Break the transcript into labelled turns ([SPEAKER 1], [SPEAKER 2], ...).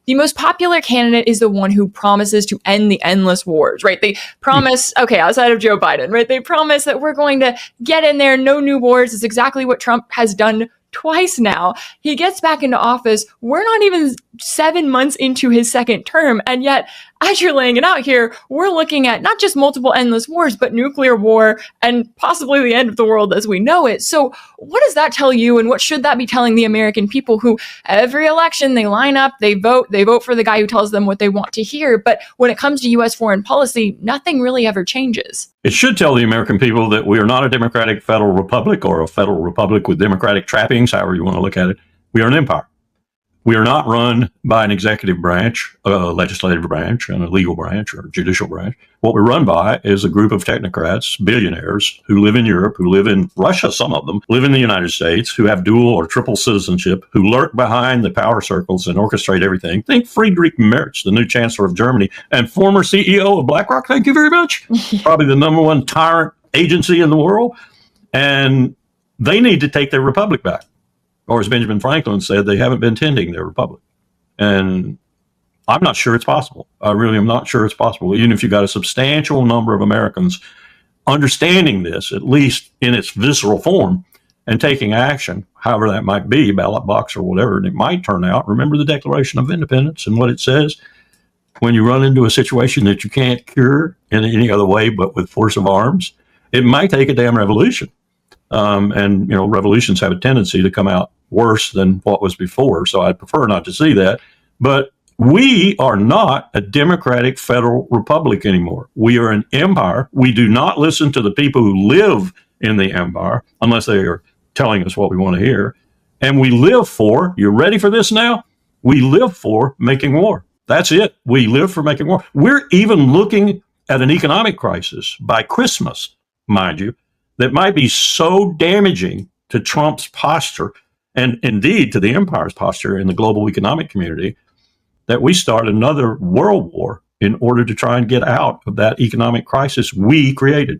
[SPEAKER 1] the most popular candidate is the one who promises to end the endless wars, right? They promise, okay, outside of Joe Biden, right? They promise that we're going to get in there, no new wars. It's exactly what Trump has done twice now. He gets back into office. We're not even 7 months into his second term. And yet, as you're laying it out here, we're looking at not just multiple endless wars, but nuclear war and possibly the end of the world as we know it. So what does that tell you? And what should that be telling the American people who every election they line up, they vote for the guy who tells them what they want to hear. But when it comes to U.S. foreign policy, nothing really ever changes.
[SPEAKER 2] It should tell the American people that we are not a democratic federal republic or a federal republic with democratic trappings, however you want to look at it. We are an empire. We are not run by an executive branch, a legislative branch, and a legal branch or judicial branch. What we're run by is a group of technocrats, billionaires, who live in Europe, who live in Russia, some of them, live in the United States, who have dual or triple citizenship, who lurk behind the power circles and orchestrate everything. Think Friedrich Merz, the new chancellor of Germany and former CEO of BlackRock. Thank you very much. Probably the number one tyrant agency in the world. And they need to take their republic back. Or as Benjamin Franklin said, they haven't been tending their republic. And I'm not sure it's possible. I really am not sure it's possible. Even if you've got a substantial number of Americans understanding this, at least in its visceral form, and taking action, however that might be, ballot box or whatever, and it might turn out. Remember the Declaration of Independence and what it says? When you run into a situation that you can't cure in any other way but with force of arms, it might take a damn revolution. And, you know, revolutions have a tendency to come out worse than what was before. So I'd prefer not to see that. But we are not a democratic federal republic anymore. We are an empire. We do not listen to the people who live in the empire unless they are telling us what we want to hear. And we live for, you ready for this now? We live for making war. That's it. We live for making war. We're even looking at an economic crisis by Christmas, mind you, that might be so damaging to Trump's posture and indeed to the empire's posture in the global economic community that we start another world war in order to try and get out of that economic crisis we created.